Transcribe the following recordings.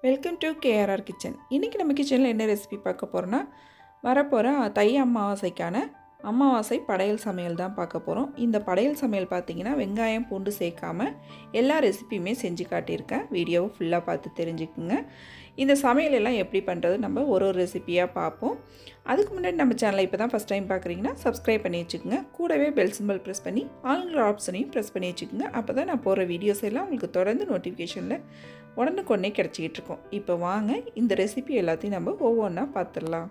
Welcome to KRR kitchen. இன்றைக்கி நம்ம கிச்சனில் என்ன ரெசிபி பார்க்க போகிறோன்னா, வரப்போகிற தை அமாவாசைக்கான அமாவாசை படையல் சமையல் தான் பார்க்க போகிறோம். இந்த படையல் சமையல் பார்த்திங்கன்னா வெங்காயம் பூண்டு சேர்க்காம எல்லா ரெசிபியுமே செஞ்சு காட்டியிருக்கேன். வீடியோவை ஃபுல்லாக பார்த்து தெரிஞ்சுக்குங்க. இந்த சமையல் எல்லாம் எப்படி பண்ணுறது நம்ம ஒரு ரெசிபியாக பார்ப்போம். அதுக்கு முன்னாடி நம்ம சேனலை இப்போ தான் ஃபஸ்ட் டைம் பார்க்குறீங்கன்னா சப்ஸ்கிரைப் பண்ணி வச்சுக்கோங்க. கூடவே பெல் சிம்பிள் ப்ரெஸ் பண்ணி ஆல்ங்கிற ஆப்ஷனையும் ப்ரெஸ் பண்ணி வச்சுக்கோங்க. அப்போ தான் நான் போகிற வீடியோஸ் எல்லாம் உங்களுக்கு தொடர்ந்து நோட்டிஃபிகேஷனில் உடனுக்குடனே கிடச்சிக்கிட்டு இப்போ வாங்க இந்த ரெசிபி எல்லாத்தையும் நம்ம ஒவ்வொன்றா பார்த்துடலாம்.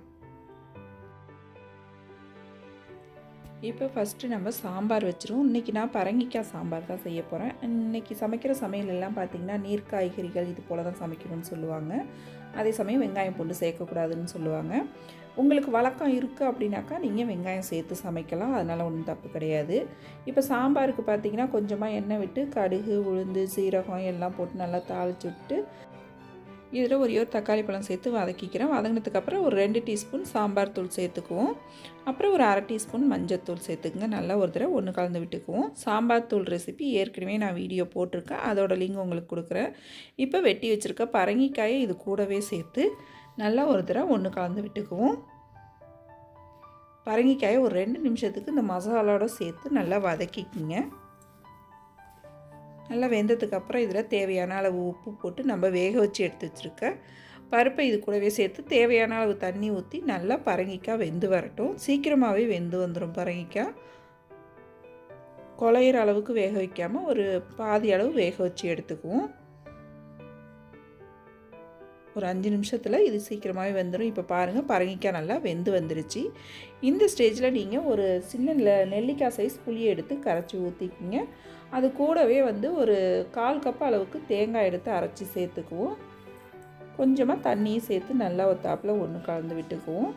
இப்போ ஃபஸ்ட்டு நம்ம சாம்பார் வச்சுருவோம். இன்றைக்கி நான் பரங்கிக்காய் சாம்பார் தான் செய்ய போகிறேன். இன்றைக்கி சமைக்கிற சமையல் எல்லாம் பார்த்திங்கன்னா நீர் காய்கறிகள் இது போல் தான் சமைக்கணும்னு சொல்லுவாங்க. அதே சமயம் வெங்காயம் பூண்டு சேர்க்கக்கூடாதுன்னு சொல்லுவாங்க. உங்களுக்கு வழக்கம் இருக்குது அப்படின்னாக்கா நீங்கள் வெங்காயம் சேர்த்து சமைக்கலாம். அதனால் ஒன்றும் தப்பு கிடையாது. இப்போ சாம்பாருக்கு பார்த்திங்கன்னா கொஞ்சமாக எண்ணெய் விட்டு கடுகு உளுந்து சீரகம் எல்லாம் போட்டு நல்லா தாளிச்சு விட்டு இதில் ஒரு தக்காளி பழம் சேர்த்து வதக்கிக்கிறேன். வதங்கினதுக்கப்புறம் ஒரு 2 டீஸ்பூன் சாம்பார் தூள் சேர்த்துக்குவோம். அப்புறம் ஒரு 1/2 டீஸ்பூன் மஞ்சள் தூள் சேர்த்துக்குங்க. நல்லா ஒரு தடவை ஒன்று கலந்து விட்டுக்குவோம். சாம்பார் தூள் ரெசிபி ஏற்கனவே நான் வீடியோ போட்டிருக்கேன். அதோட லிங்க் உங்களுக்கு கொடுக்குறேன். இப்போ வெட்டி வச்சுருக்க பரங்கிக்காயை இது கூடவே சேர்த்து நல்லா ஒரு தடவை ஒன்று கலந்து விட்டுக்குவோம். பரங்கிக்காயை ஒரு 2 நிமிஷத்துக்கு இந்த மசாலாவோட சேர்த்து நல்லா வதக்கிக்குங்க. நல்லா வெந்ததுக்கப்புறம் இதில் தேவையான அளவு உப்பு போட்டு நம்ம வேக வச்சு எடுத்து வச்சுருக்க பருப்பை இது கூடவே சேர்த்து தேவையான அளவு தண்ணி ஊற்றி நல்லா பரங்கிக்காய் வெந்து வரட்டும். சீக்கிரமாகவே வெந்து வந்துடும் பரங்கிக்காய். குழையிற அளவுக்கு வேக வைக்காமல் ஒரு பாதி அளவு வேக வச்சு எடுத்துக்குவோம். ஒரு 5 நிமிஷத்தில் இது சீக்கிரமாகவே வெந்துடும். இப்போ பாருங்கள் பரங்கிக்காய் நல்லா வெந்து வந்துருச்சு. இந்த ஸ்டேஜில் நீங்கள் ஒரு சின்ன நெல்லிக்காய் சைஸ் புளியை எடுத்து கரைச்சி ஊற்றிக்கிங்க. அது கூடவே ஒரு 1/4 கப் அளவுக்கு தேங்காய் எடுத்து அரைச்சி சேர்த்துக்குவோம். கொஞ்சமாக தண்ணியும் சேர்த்து நல்லா ஒரு தாப்பில் ஒன்று கலந்து விட்டுக்குவோம்.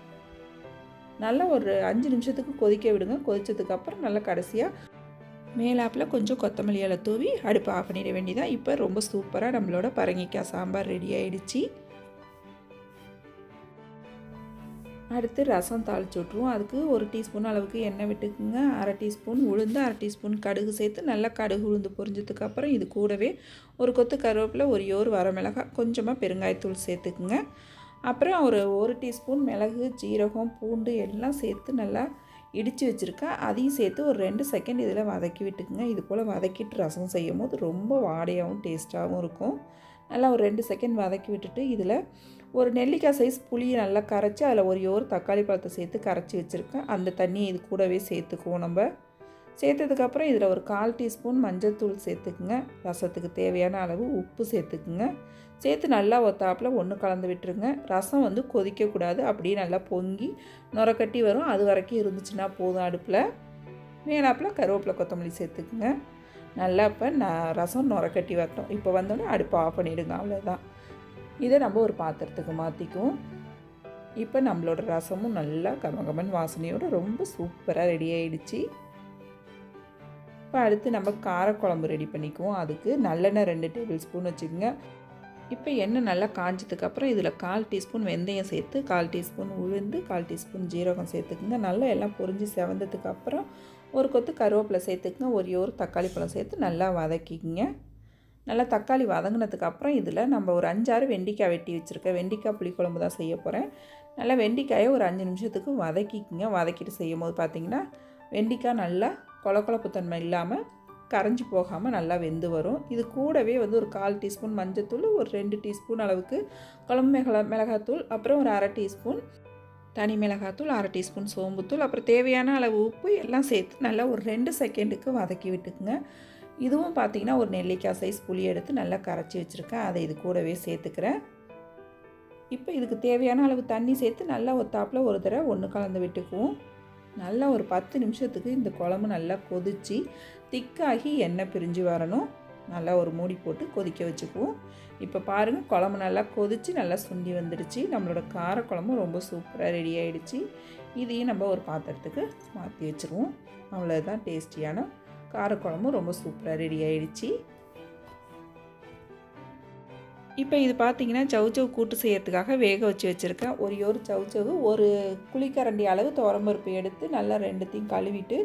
நல்லா ஒரு 5 நிமிஷத்துக்கு கொதிக்க விடுங்க. கொதித்ததுக்கப்புறம் நல்லா கடைசியாக மேலாப்பில் கொஞ்சம் கொத்தமல்லி இலை தூவி அடுப்பு ஆஃப் பண்ணிட வேண்டியதான். இப்போ ரொம்ப சூப்பராக நம்மளோட பரங்கிக்காய் சாம்பார் ரெடி ஆகிடுச்சு. அடுத்து ரசம் தாளித்து விட்ருவோம். அதுக்கு 1 டீஸ்பூன் அளவுக்கு எண்ணெய் விட்டுக்குங்க. 1/2 டீஸ்பூன் உளுந்து 1/2 டீஸ்பூன் கடுகு சேர்த்து நல்லா கடுகு உளுந்து பொரிஞ்சதுக்கப்புறம் இது கூடவே ஒரு கொத்து கருவேப்பிலை ஒரு வரமிளகாய் கொஞ்சமாக பெருங்காயத்தூள் சேர்த்துக்குங்க. அப்புறம் ஒரு டீஸ்பூன் மிளகு ஜீரகம் பூண்டு எல்லாம் சேர்த்து நல்லா இடித்து வச்சுருக்கேன். அதையும் சேர்த்து ஒரு 2 செகண்ட் இதில் வதக்கி விட்டுக்குங்க. இது போல் வதக்கிட்டு ரசம் செய்யும் போது ரொம்ப வாடையாகவும் டேஸ்ட்டாகவும் இருக்கும். நல்லா ஒரு 2 செகண்ட் வதக்கி விட்டுட்டு இதில் ஒரு நெல்லிக்காய் சைஸ் புளியை நல்லா கரைச்சி அதில் ஒரு தக்காளி பழத்தை சேர்த்து கரைச்சி வச்சுருக்கேன். அந்த தண்ணியை இது கூடவே சேர்த்துக்குவோம். நம்ம சேர்த்ததுக்கப்புறம் இதில் ஒரு 1/4 டீஸ்பூன் மஞ்சள் தூள் சேர்த்துக்குங்க. ரசத்துக்கு தேவையான அளவு உப்பு சேர்த்துக்குங்க. சேர்த்து நல்லா ஒத்தாப்பில் ஒன்று கலந்து விட்டுருங்க. ரசம் கொதிக்கக்கூடாது. அப்படியே நல்லா பொங்கி நுரக்கட்டி வரும். அது வரைக்கும் இருந்துச்சுன்னா போதும். அடுப்பில் மேலாப்பில் கருவேப்பிலை கொத்தமல்லி சேர்த்துக்குங்க. நல்லா இப்போ ரசம் நுரக்கட்டி வரட்டும். இப்போ வந்தோடனே அடுப்பை ஆஃப் பண்ணிவிடுங்க. அவ்வளோதான். இதை நம்ம ஒரு பாத்திரத்துக்கு மாற்றிக்குவோம். இப்போ நம்மளோட ரசமும் நல்லா கமகமன் வாசனையோடு ரொம்ப சூப்பராக ரெடி ஆகிடுச்சு. இப்போ அடுத்து நம்ம காரக்குழம்பு ரெடி பண்ணிக்குவோம். அதுக்கு நல்லெண்ணெய் 2 டேபிள் ஸ்பூன் வச்சுக்கோங்க. இப்போ எண்ணெய் நல்லா காஞ்சதுக்கப்புறம் இதில் 1/4 டீஸ்பூன் வெந்தயம் சேர்த்து 1/4 டீஸ்பூன் உளுந்து 1/4 டீஸ்பூன் ஜீரகம் சேர்த்துக்குங்க. நல்லா எல்லாம் பொரிஞ்சு செவந்ததுக்கப்புறம் ஒரு கொத்து கருவேப்பிலை சேர்த்துக்குங்க. ஒரு தக்காளி பழம் சேர்த்து நல்லா வதக்கிக்குங்க. நல்லா தக்காளி வதங்கினதுக்கப்புறம் இதில் நம்ம ஒரு 5-6 வெண்டைக்காய் வெட்டி வச்சுருக்கேன். வெண்டைக்காய் புளிக்குழம்பு தான் செய்ய போகிறேன். நல்லா வெண்டைக்காயை ஒரு 5 நிமிஷத்துக்கு வதக்கிக்குங்க. வதக்கிட்டு செய்யும் போது பார்த்திங்கன்னா வெண்டைக்காய் நல்லா கொழப்பு தன்மை இல்லாமல் கரைஞ்சி போகாமல் நல்லா வெந்து வரும். இது கூடவே ஒரு 1/4 டீஸ்பூன் மஞ்சத்தூள் ஒரு 2 டீஸ்பூன் அளவுக்கு குழம்பு மிளகாத்தூள் அப்புறம் ஒரு 1/2 டீஸ்பூன் தனி மிளகாத்தூள் 1/2 டீஸ்பூன் சோம்புத்தூள் அப்புறம் தேவையான அளவு உப்பு எல்லாம் சேர்த்து நல்லா ஒரு 2 செகண்டுக்கு வதக்கி விட்டுக்குங்க. இதுவும் பார்த்திங்கன்னா ஒரு நெல்லிக்காய் சைஸ் புளி எடுத்து நல்லா கரைச்சி வச்சுருக்கேன். அதை இது கூடவே சேர்த்துக்கிறேன். இப்போ இதுக்கு தேவையான அளவு தண்ணி சேர்த்து நல்லா ஒத்தாப்பில் ஒரு தடவை ஒன்று கலந்து விட்டுக்குவோம். நல்லா ஒரு 10 நிமிஷத்துக்கு இந்த குழம்பு நல்லா கொதித்து திக்காகி எண்ணெய் பிரிஞ்சு வரணும். நல்லா ஒரு மூடி போட்டு கொதிக்க வச்சுக்குவோம். இப்போ பாருங்கள் குழம்பு நல்லா கொதித்து நல்லா சுண்டி வந்துடுச்சு. நம்மளோட காரக்குழம்பு ரொம்ப சூப்பராக ரெடி ஆகிடுச்சு. இதையும் நம்ம ஒரு பாத்திரத்துக்கு மாற்றி வச்சுருவோம். அவ்வளோதான், டேஸ்டியான காரக்குழம்பு ரொம்ப சூப்பராக ரெடி ஆகிடுச்சு. இப்போ இது பார்த்திங்கன்னா சவுச்சவு கூட்டு செய்கிறதுக்காக வேக வச்சு வச்சுருக்கேன். ஒரு சவுச்சவு ஒரு குழிக்கரண்டி அளவு துவரம்பருப்பு எடுத்து நல்லா 2த்தையும் கழுவிட்டு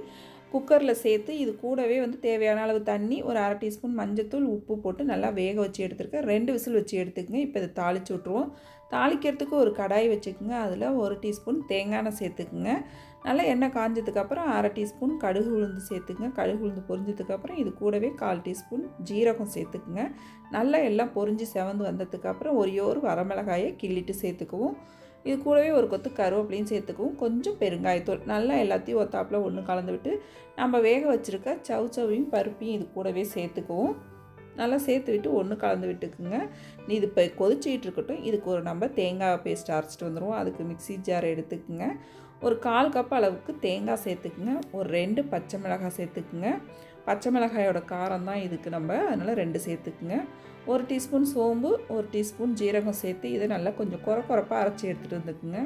குக்கரில் சேர்த்து இது கூடவே வந்து தேவையான அளவு தண்ணி, ஒரு 1/2 டீஸ்பூன் மஞ்சத்தூள், உப்பு போட்டு நல்லா வேக வச்சு எடுத்துருக்கேன். 2 விசில் வச்சு எடுத்துக்கங்க. இப்போ இதை தாளித்து விட்ருவோம். தாளிக்கிறதுக்கு ஒரு கடாய் வச்சுக்கோங்க. அதில் 1 டீஸ்பூன் தேங்காய் எண்ணெய் சேர்த்துக்குங்க. நல்லா எண்ணெய் காஞ்சதுக்கப்புறம் 1/2 டீஸ்பூன் கடுகு உளுந்து சேர்த்துக்குங்க. கடுகு உளுந்து பொரிஞ்சதுக்கப்புறம் இது கூடவே 1/4 டீஸ்பூன் ஜீரகம் சேர்த்துக்குங்க. நல்லா எல்லாம் பொரிஞ்சு செவந்து வந்ததுக்கப்புறம் ஒரே ஒரு வரமிளகாயை கிள்ளிட்டு சேர்த்துக்குவோம். இது கூடவே ஒரு கொத்து கருவேப்பிலையும் சேர்த்துக்குவோம். கொஞ்சம் பெருங்காயத்தூள். நல்லா எல்லாத்தையும் ஒத்தாப்பில் ஒன்று கலந்து விட்டு நம்ம வேக வச்சுருக்க சவுச்சவையும் பருப்பையும் இது கூடவே சேர்த்துக்குவோம். நல்லா சேர்த்து விட்டு ஒன்று கலந்து விட்டுக்குங்க. இது இப்போ கொதிச்சிக்கிட்டு இருக்கட்டும். இதுக்கு ஒரு நம்ம தேங்காய் பேஸ்ட் அரைச்சிட்டு வந்துடுவோம். அதுக்கு மிக்ஸி ஜார் எடுத்துக்குங்க. ஒரு 1/4 கப் அளவுக்கு தேங்காய் சேர்த்துக்குங்க. ஒரு 2 பச்சை மிளகாய் சேர்த்துக்குங்க. பச்சை மிளகாயோட காரம் தான் இதுக்கு நம்ம, அதனால் 2 சேர்த்துக்குங்க. 1 டீஸ்பூன் சோம்பு, 1 டீஸ்பூன் ஜீரகம் சேர்த்து இதை நல்லா கொஞ்சம் குறப்பாக அரைச்சி எடுத்துகிட்டு வந்துக்குங்க.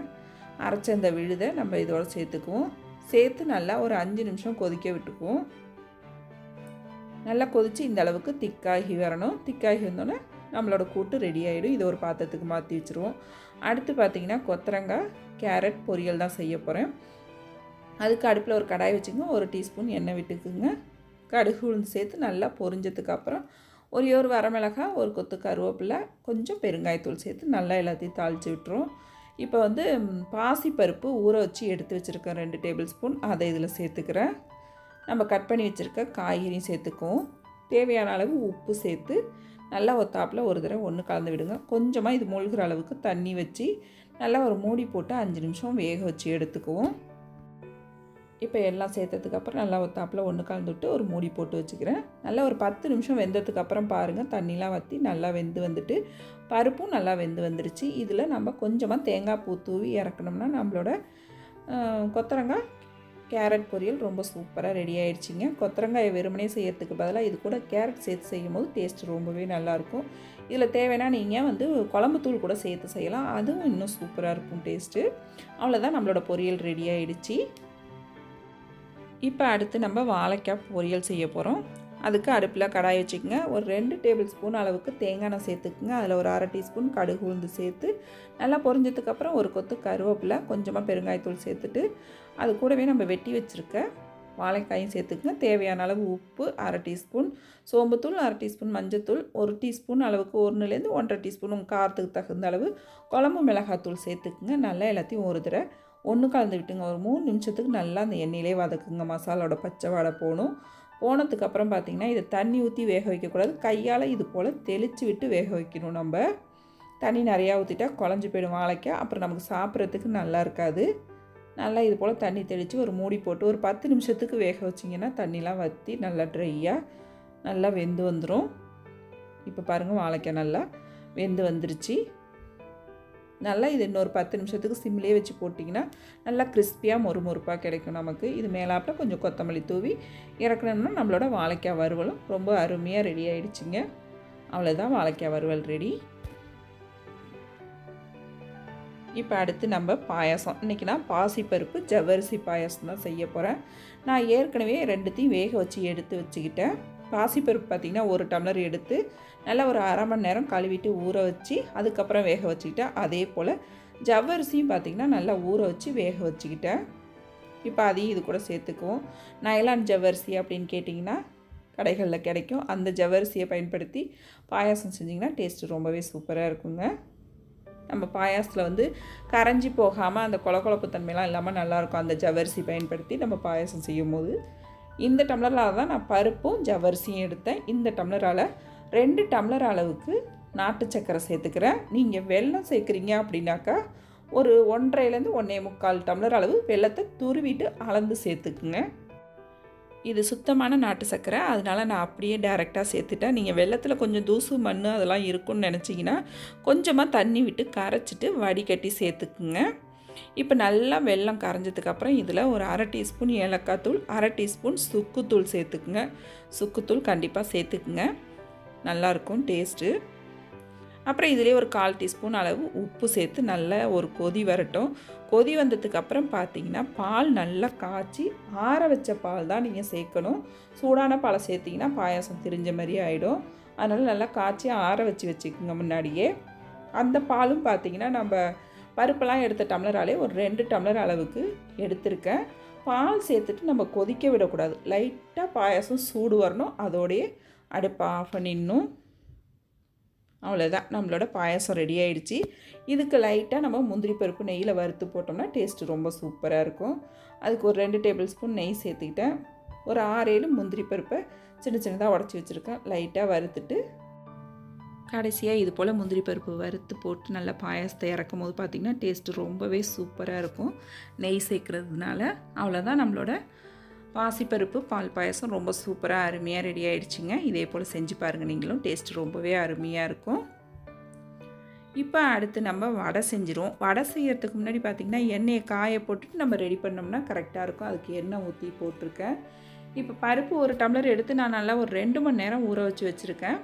அரைச்ச அந்த விழுதை நம்ம இதோட சேர்த்துக்குவோம். சேர்த்து நல்லா ஒரு 5 நிமிஷம் கொதிக்க விட்டுக்குவோம். நல்லா கொதித்து இந்த அளவுக்கு திக்காகி வரணும். திக்காகி வந்தோன்னே நம்மளோட கூட்டு ரெடி ஆகிடும். இதை ஒரு பாத்திரத்துக்கு மாற்றி வச்சுருவோம். அடுத்து பார்த்திங்கன்னா கொத்தரங்காய் கேரட் பொரியல் தான் செய்ய போகிறேன். அதுக்கு அடுப்பில் ஒரு கடாய் வச்சுங்க. 1 டீஸ்பூன் எண்ணெய் விட்டுக்குங்க. கடுகு உளுந்து சேர்த்து நல்லா பொரிஞ்சதுக்கப்புறம் ஒரு வரமிளகாய், ஒரு கொத்து கருவேப்பிலை, கொஞ்சம் பெருங்காயத்தூள் சேர்த்து நல்லா எல்லாத்தையும் தாளித்து விட்டுரும். இப்போ வந்து பாசிப்பருப்பு ஊற வச்சு எடுத்து வச்சுருக்கேன் 2 டேபிள் ஸ்பூன். அதை இதில் சேர்த்துக்கிறேன். நம்ம கட் பண்ணி வச்சுருக்க காய்கறியும் சேர்த்துக்குவோம். தேவையான அளவு உப்பு சேர்த்து நல்லா ஒத்தாப்பில் ஒரு தடவை ஒன்று கலந்து விடுங்க. கொஞ்சமாக இது மூழ்கிற அளவுக்கு தண்ணி வச்சு நல்லா ஒரு மூடி போட்டு 5 நிமிஷம் வேக வச்சு எடுத்துக்குவோம். இப்போ எல்லாம் சேர்த்ததுக்கப்புறம் நல்லா ஒத்தாப்பில் ஒன்று கலந்து விட்டு ஒரு மூடி போட்டு வச்சுக்கிறேன். நல்லா ஒரு 10 நிமிஷம் வெந்ததுக்கப்புறம் பாருங்கள், தண்ணிலாம் வற்றி நல்லா வெந்து வந்துட்டு பருப்பும் நல்லா வெந்து வந்துடுச்சு. இதில் நம்ம கொஞ்சமாக தேங்காய் பூ தூவி இறக்கணும்னா நம்மளோட கொத்தரங்காய் கேரட் பொரியல் ரொம்ப சூப்பராக ரெடி ஆகிடுச்சிங்க. கொத்தரங்காயை வெறுமனே செய்யறதுக்கு பதிலாக இது கூட கேரட் சேர்த்து செய்யும் போது டேஸ்ட் ரொம்பவே நல்லாயிருக்கும். இதில் தேவைன்னா நீங்கள் வந்து குழம்புத்தூள் கூட சேர்த்து செய்யலாம். அதுவும் இன்னும் சூப்பராக இருக்கும் டேஸ்ட்டு. அவ்வளோதான், நம்மளோட பொரியல் ரெடி ஆகிடுச்சி. இப்போ அடுத்து நம்ம வாழைக்காய் பொரியல் செய்ய போகிறோம். அதுக்கு அடுப்பில் கடாய் வச்சுக்கோங்க. ஒரு 2 டேபிள் ஸ்பூன் அளவுக்கு தேங்காய் எண்ணெய் சேர்த்துக்குங்க. அதில் ஒரு 1/2 டீஸ்பூன் கடுகு உளுந்து சேர்த்து நல்லா பொரிஞ்சதுக்கப்புறம் ஒரு கொத்து கருவேப்பிலை, கொஞ்சமாக பெருங்காயத்தூள் சேர்த்துட்டு அது கூடவே நம்ம வெட்டி வச்சுருக்க வாழைக்காயும் சேர்த்துக்குங்க. தேவையான அளவு உப்பு 1/2 டீஸ்பூன், சோம்புத்தூள் 1/2 டீஸ்பூன், மஞ்சத்தூள் 1 டீஸ்பூன் அளவுக்கு 1லேருந்து 1.5 டீஸ்பூன் உங்கள் காரத்துக்கு தகுந்த அளவு குழம்பு மிளகாத்தூள் சேர்த்துக்குங்க. நல்லா எல்லாத்தையும் ஒரு தடவை ஒன்று கலந்து விட்டுங்க. ஒரு 3 நிமிஷத்துக்கு நல்லா அந்த எண்ணெயிலே வதக்குங்க. மசாலாவோட பச்சை வாடை போனதுக்கப்புறம் பார்த்திங்கன்னா இதை தண்ணி ஊற்றி வேக வைக்கக்கூடாது. கையால் இது போல் தெளித்து விட்டு வேக வைக்கணும். நம்ம தண்ணி நிறையா ஊற்றிட்டா குழஞ்சி போயிடும் வாழைக்காய், அப்புறம் நமக்கு சாப்பிட்றதுக்கு நல்லா இருக்காது. நல்லா இது போல் தண்ணி தெளித்து ஒரு மூடி போட்டு ஒரு 10 நிமிஷத்துக்கு வேக வச்சிங்கன்னா தண்ணிலாம் வற்றி நல்லா ட்ரையாக நல்லா வெந்து வந்துடும். இப்போ பாருங்கள், வாழைக்காய் நல்லா வெந்து வந்துருச்சு. நல்லா இது இன்னொரு 10 நிமிஷத்துக்கு சிம்லேயே வச்சு போட்டிங்கன்னா நல்லா கிறிஸ்பியாக மொறுமொறுப்பாக கிடைக்கும் நமக்கு. இது மேலாப்பில் கொஞ்சம் கொத்தமல்லி தூவி இறக்கணும்னா நம்மளோட வாழைக்காய் வறுவலும் ரொம்ப அருமையாக ரெடி ஆகிடுச்சிங்க. அவ்வளோதான், வாழைக்காய் வறுவல் ரெடி. இப்போ அடுத்து நம்ம பாயாசம். இன்றைக்கி நான் பாசிப்பருப்பு ஜவ்வரிசி பாயாசம் தான் செய்ய போகிறேன். நான் ஏற்கனவே 2த்தையும் வேக வச்சு எடுத்து வச்சுக்கிட்டேன். பாசிப்பருப்பு பார்த்திங்கன்னா 1 டம்ளர் எடுத்து நல்லா ஒரு 1/2 மணி நேரம் கழுவிட்டு ஊற வச்சு அதுக்கப்புறம் வேக வச்சுக்கிட்டேன். அதே போல் ஜவ்வரிசியும் பார்த்திங்கன்னா நல்லா ஊற வச்சு வேக வச்சுக்கிட்டேன். இப்போ அதையும் இது கூட சேர்த்துக்குவோம். நைலான் ஜவ்வரிசி அப்படின்னு கேட்டிங்கன்னா கடைகளில் கிடைக்கும். அந்த ஜவ்வரிசியை பயன்படுத்தி பாயாசம் செஞ்சிங்கன்னா டேஸ்ட்டு ரொம்பவே சூப்பராக இருக்குங்க. நம்ம பாயாசத்தில் வந்து கரைஞ்சி போகாமல் அந்த கொழப்பு தன்மையெல்லாம் இல்லாமல் நல்லாயிருக்கும் அந்த ஜவ்வரிசி பயன்படுத்தி நம்ம பாயாசம் செய்யும் போது. இந்த டம்ளரால் தான் நான் பருப்பும் ஜவ்வரிசியும் எடுத்தேன். இந்த டம்ளரால் 2 டம்ளர் அளவுக்கு நாட்டு சர்க்கரை சேர்த்துக்கிறேன். நீங்கள் வெல்லம் சேர்க்குறீங்க அப்படின்னாக்கா ஒரு 1.5லேருந்து 1.25 டம்ளர் அளவு வெல்லத்தை துருவிட்டு அளந்து சேர்த்துக்குங்க. இது சுத்தமான நாட்டு சர்க்கரை, அதனால் நான் அப்படியே டைரெக்டாக சேர்த்துட்டேன். நீங்கள் வெல்லத்தில் கொஞ்சம் தூசு மண் அதெல்லாம் இருக்குன்னு நினச்சிங்கன்னா கொஞ்சமாக தண்ணி விட்டு கரைச்சிட்டு வடிகட்டி சேர்த்துக்குங்க. இப்போ நல்லா வெல்லம் கரைஞ்சதுக்கப்புறம் இதில் ஒரு 1/2 டீஸ்பூன் ஏலக்காய் தூள், 1/2 டீஸ்பூன் சுக்குத்தூள் சேர்த்துக்குங்க. சுக்குத்தூள் கண்டிப்பாக சேர்த்துக்குங்க, நல்லாயிருக்கும் டேஸ்ட்டு. அப்புறம் இதிலே ஒரு 1/4 டீஸ்பூன் அளவு உப்பு சேர்த்து நல்லா ஒரு கொதி வரட்டும். கொதி வந்ததுக்கப்புறம் பார்த்திங்கன்னா பால் நல்லா காய்ச்சி ஆற வச்ச பால் தான் நீங்கள் சேர்க்கணும். சூடான பாலை சேர்த்திங்கன்னா பாயாசம் திரிஞ்ச மாதிரி ஆகிடும். அதனால் நல்லா காய்ச்சி ஆற வச்சுக்கோங்க முன்னாடியே. அந்த பாலும் பார்த்திங்கன்னா நம்ம பருப்பெல்லாம் எடுத்த டம்ளராலே ஒரு 2 டம்ளர் அளவுக்கு எடுத்திருக்கேன். பால் சேர்த்துட்டு நம்ம கொதிக்க விடக்கூடாது. லைட்டாக பாயாசம் சூடு வரணும். அதோடையே அடுப்பை ஆஃப் பண்ணிடணும். அவ்வளோதான், நம்மளோட பாயாசம் ரெடி ஆகிடுச்சு. இதுக்கு லைட்டாக நம்ம முந்திரி பருப்பு நெய்யில் வறுத்து போட்டோம்னா டேஸ்ட்டு ரொம்ப சூப்பராக இருக்கும். அதுக்கு ஒரு 2 டேபிள் ஸ்பூன் நெய் சேர்த்துக்கிட்டேன். ஒரு 6-7 முந்திரி பருப்பை சின்ன சின்னதாக உடச்சி வச்சுருக்கேன். லைட்டாக வறுத்துட்டு கடைசியாக இது போல் முந்திரி பருப்பு வறுத்து போட்டு நல்லா பாயாசத்தை இறக்கும் போது பார்த்திங்கன்னா டேஸ்ட்டு ரொம்பவே சூப்பராக இருக்கும் நெய் சேர்க்குறதுனால. அவ்வளோதான், நம்மளோட பாசிப்பருப்பு பால் பாயாசம் ரொம்ப சூப்பராக அருமையாக ரெடி ஆகிடுச்சிங்க. இதே போல் செஞ்சு பாருங்கள் நீங்களும், டேஸ்ட்டு ரொம்பவே அருமையாக இருக்கும். இப்போ அடுத்து நம்ம வடை செஞ்சிரும். வடை செய்கிறதுக்கு முன்னாடி பார்த்திங்கன்னா எண்ணெயை காய போட்டுட்டு நம்ம ரெடி பண்ணோம்னா கரெக்டாக இருக்கும். அதுக்கு எண்ணெய் ஊற்றி போட்டிருக்கேன். இப்போ பருப்பு ஒரு டம்ளர் எடுத்து நான் நல்லா ஒரு 2 மணி நேரம் ஊற வச்சு வச்சுருக்கேன்.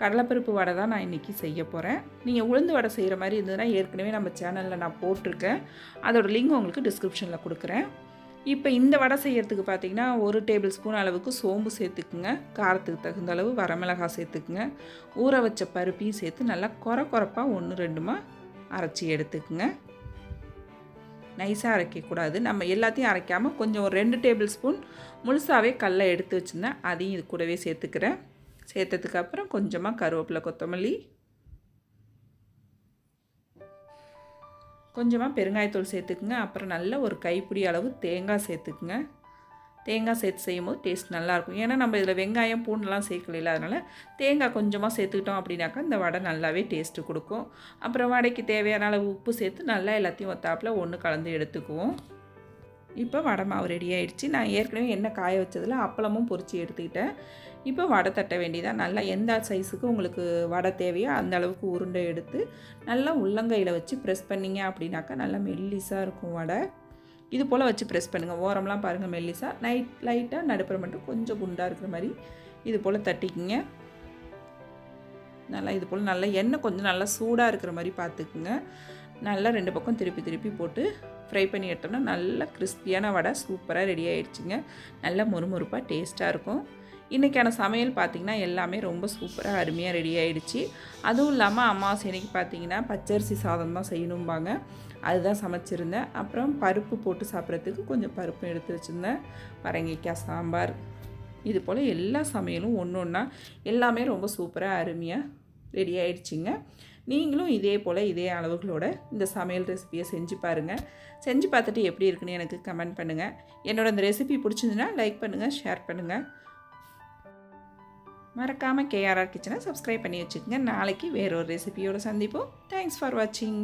கடலைப்பருப்பு வடை தான் நான் இன்றைக்கி செய்ய போகிறேன். நீங்கள் உளுந்து வடை செய்கிற மாதிரி இருந்ததுன்னா ஏற்கனவே நம்ம சேனலில் நான் போட்டிருக்கேன். அதோட லிங்க் உங்களுக்கு டிஸ்கிரிப்ஷனில் கொடுக்குறேன். இப்போ இந்த வடை செய்கிறதுக்கு பார்த்திங்கன்னா 1 டேபிள் ஸ்பூன் அளவுக்கு சோம்பு சேர்த்துக்குங்க. காரத்துக்கு தகுந்த அளவு வரமிளகாய் சேர்த்துக்குங்க. ஊற வச்ச பருப்பையும் சேர்த்து நல்லா கொரப்பாக 1-2 அரைச்சி எடுத்துக்குங்க. நைஸாக அரைக்கக்கூடாது. நம்ம எல்லாத்தையும் அரைக்காமல் கொஞ்சம் ஒரு 2 டேபிள் ஸ்பூன் முழுசாகவே கடலை எடுத்து வச்சுருந்தேன். அதையும் இது கூடவே சேர்த்துக்கிறேன். சேர்த்ததுக்கப்புறம் கொஞ்சமாக கருவேப்பிலை, கொத்தமல்லி, கொஞ்சமாக பெருங்காயத்தூள் சேர்த்துக்குங்க. அப்புறம் நல்ல ஒரு கைப்பிடி அளவு தேங்காய் சேர்த்துக்குங்க. தேங்காய் சேர்த்து செய்யும் போது டேஸ்ட் நல்லாயிருக்கும். ஏன்னா நம்ம இதில் வெங்காயம் பூண்டுலாம் சேர்க்கல, அதனால் தேங்காய் கொஞ்சமாக சேர்த்துக்கிட்டோம் அப்படின்னாக்கா இந்த வடை நல்லாவே டேஸ்ட்டு கொடுக்கும். அப்புறம் வடைக்கு தேவையான அளவு உப்பு சேர்த்து நல்லா எல்லாத்தையும் ஒத்தாப்பில் ஒன்று கலந்து எடுத்துக்குவோம். இப்போ வடை மாவு ரெடி ஆகிடுச்சு. நான் ஏற்கனவே எண்ணெய் காய வச்சதில் அப்பளமும் பொரித்து எடுத்துக்கிட்டேன். இப்போ வடை தட்ட வேண்டியதான். நல்லா எந்த சைஸுக்கு உங்களுக்கு வடை தேவையோ அந்த அளவுக்கு உருண்டை எடுத்து நல்லா உள்ளங்கையில் வச்சு ப்ரெஸ் பண்ணிங்க அப்படின்னாக்கா நல்லா மெல்லிஸாக இருக்கும் வடை. இது போல் வச்சு ப்ரெஸ் பண்ணுங்கள். ஓரம்லாம் பாருங்கள் மெல்லிஸாக, லைட்டாக நடுப்புற மட்டும் கொஞ்சம் குண்டாக இருக்கிற மாதிரி இது போல் தட்டிக்குங்க. நல்லா இது போல் நல்லா எண்ணெய் கொஞ்சம் நல்லா சூடாக இருக்கிற மாதிரி பார்த்துக்குங்க. நல்லா 2 பக்கம் திருப்பி போட்டு ஃப்ரை பண்ணி எடுத்தோம்னா நல்லா கிறிஸ்பியான வடை சூப்பராக ரெடி ஆகிடுச்சிங்க. நல்லா மொறுமொறுப்பாக டேஸ்ட்டாக இருக்கும். இன்றைக்கான சமையல் பார்த்திங்கன்னா எல்லாமே ரொம்ப சூப்பராக அருமையாக ரெடி ஆகிடுச்சு. அதுவும் இல்லாமல் அமாவாசை அன்னைக்கு பார்த்திங்கன்னா பச்சரிசி சாதம் தான் செய்யணும்பாங்க. அதுதான் சமைச்சிருந்தேன். அப்புறம் பருப்பு போட்டு சாப்பிட்றதுக்கு கொஞ்சம் பருப்பும் எடுத்து வச்சுருந்தேன். பரங்கிக்காய் சாம்பார், இது போல் எல்லா சமையலும் ஒன்றா எல்லாமே ரொம்ப சூப்பராக அருமையாக ரெடி ஆகிடுச்சிங்க. நீங்களும் இதே போல் இதே அளவுகளோட இந்த சமையல் ரெசிபியை செஞ்சு பாருங்கள். செஞ்சு பார்த்துட்டு எப்படி இருக்குன்னு எனக்கு கமெண்ட் பண்ணுங்கள். என்னோட இந்த ரெசிபி பிடிச்சிருந்துன்னா லைக் பண்ணுங்கள், ஷேர் பண்ணுங்கள். மறக்காமல் KRR கிச்சனை சப்ஸ்கிரைப் பண்ணி வச்சுக்கோங்க. நாளைக்கு வேறொரு ரெசிபியோடு சந்திப்போம். தேங்க்ஸ் ஃபார் வாட்சிங்.